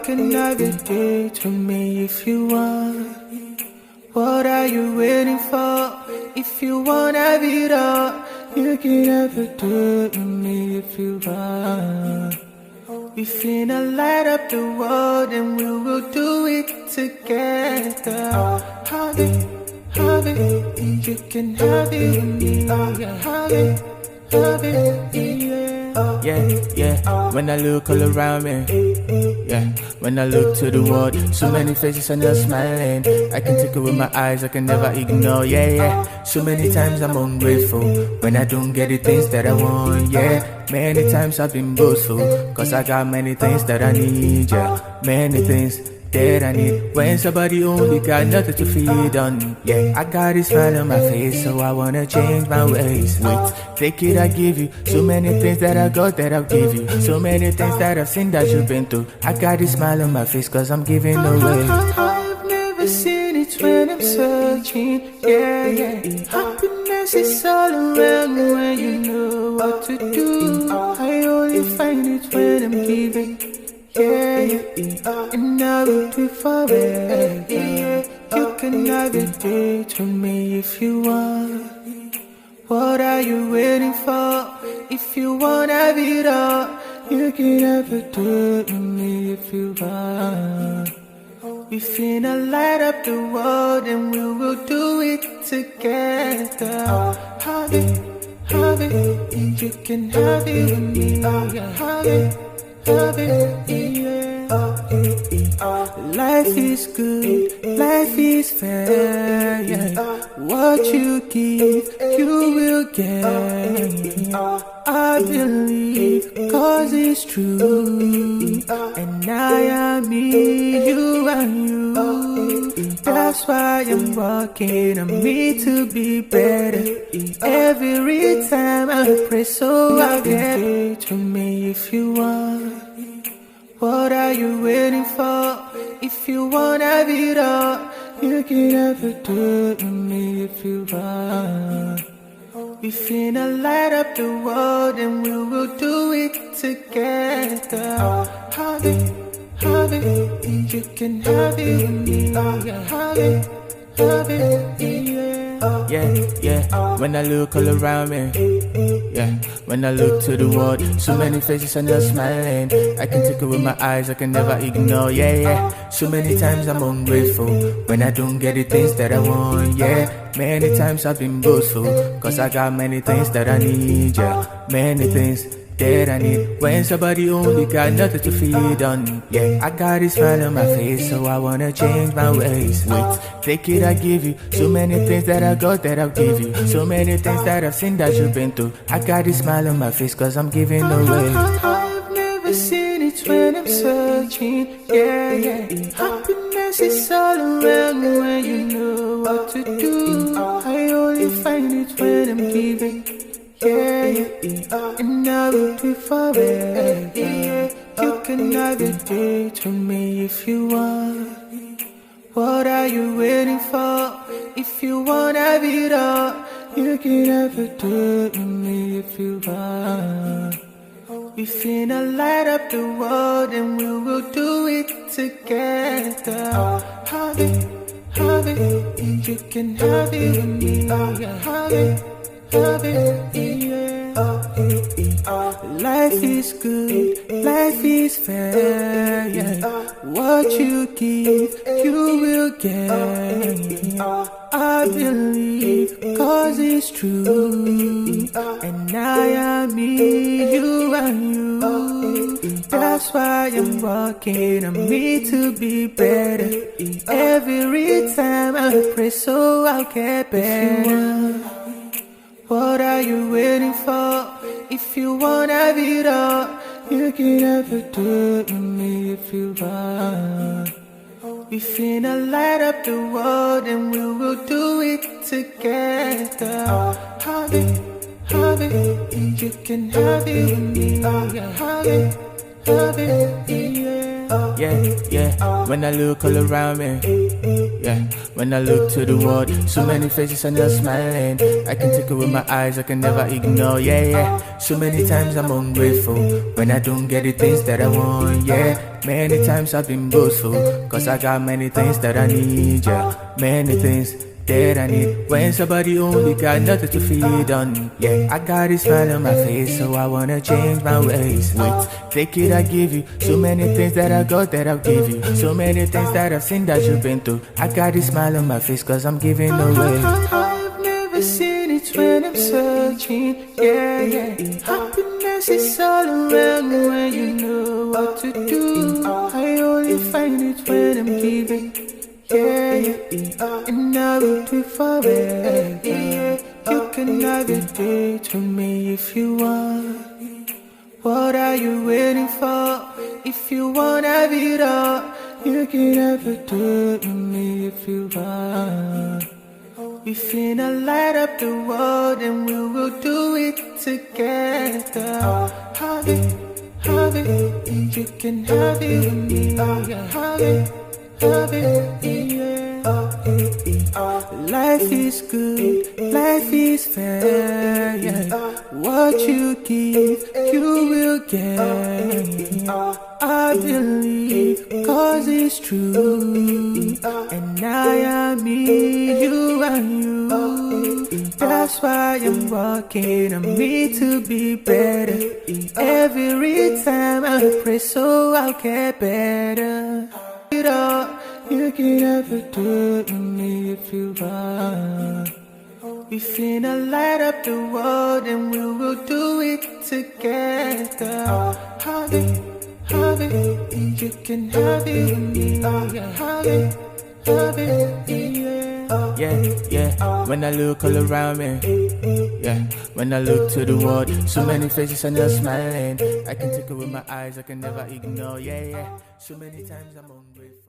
can have your date with me if you want. What are you waiting for? If you want to have it all, you can have your date with me if you want. We finna light up the world and we will do it together. Have it, you can have it with me. Have it, yeah. When I look all around me, yeah. When I look to the world, so many faces and they're smiling. I can take it with my eyes, I can never ignore, yeah. So many times I'm ungrateful when I don't get the things that I want, yeah. Many times I've been boastful, cause I got many things that I need, yeah. Many things that I need. When somebody only got nothing to feed on, yeah. I got a smile on my face, so I wanna change my ways. Wait, take it, I give you so many things that I got that I'll give you. So many things that I've seen that you've been through. I got a smile on my face cause I'm giving away. I've never seen it when I'm searching, yeah. Happiness is all around when you know what to do. I only find it when I'm giving, yeah. And I will do it forever, yeah. You can have a date with me if you want. What are you waiting for? If you want to have it all, you can have a date with me if you want. We finna light up the world and we will do it together. Have it, you can have it with me. Have it, life is good, life is fair, yeah. What you give, you will get. I believe, cause it's true. And I am me, you are you. That's why I'm working on me to be better. Every time I pray, so I get it to me if you want. What are you waiting for? If you want to have it all, you can have a date with me if you want. We finna light up the world and we will do it together. Have it, you can have it with me. Have it, yeah. When I look all around me, yeah. When I look to the world, so many faces and they're smiling. I can take it with my eyes, I can never ignore, yeah. So many times I'm ungrateful when I don't get the things that I want, yeah. Many times I've been boastful, cause I got many things that I need, yeah. Many things that I need. When somebody only got nothing to feed on, yeah. I got a smile on my face, so I wanna change my ways. Wait, take it, I give you so many things that I got that I'll give you. So many things that I've seen that you've been through. I got a smile on my face cause I'm giving away. I've never seen it when I'm searching, yeah. Happiness is all around when you know what to do. I only find it when I'm giving, yeah. And I will do it forever, yeah. You can have a date with me if you want. What are you waiting for? If you want to have it all, you can have a date with me if you want. We finna light up the world and we will do it together. Have it, you can have it with me. Have it, life is good, life is fair, yeah. What you give, you will get. I believe, cause it's true. And I am me, you are you. That's why I'm working on me to be better. Every time I pray, so I'll get better. What are you waiting for? If you want to have it all, you can have a date with me if you want. We finna light up the world and we will do it together. Have it, you can have it with me. Have it, yeah. yeah. When I look all around me, yeah. When I look to the world, so many faces and they're smiling. I can take it with my eyes, I can never ignore, yeah. So many times I'm ungrateful when I don't get the things that I want, yeah. Many times I've been boastful, cause I got many things that I need, yeah. Many things that I need. When somebody only got nothing to feed on, yeah. I got a smile on my face, so I wanna change my ways. Wait, take it, I give you so many things that I got that I'll give you. So many things that I've seen that you've been through. I got a smile on my face, cause I'm giving away. I've never seen it when I'm searching, yeah. Happiness is all around when you know what to do. I only find it when I'm giving, yeah. And I will do forever, yeah. You can have it day to me if you want. What are you waiting for? If you want to have it all, you can have it day to me if you want. We finna light up the world and we will do it together. Have it, you can have it with me. Have it, yeah. Life is good, life is fair, yeah. What you give, you will get. I believe, cause it's true. And I am me, you are you. That's why I'm working on me to be better. Every time I pray, so I'll get better. You can have it with me if you want. We finna light up the world and we will do it together. Have it, you can have it with me. Have it, yeah. When I look all around me, yeah. When I look to the world, so many faces and they're smiling. I can take it with my eyes, I can never ignore, yeah. So many times I'm ungrateful.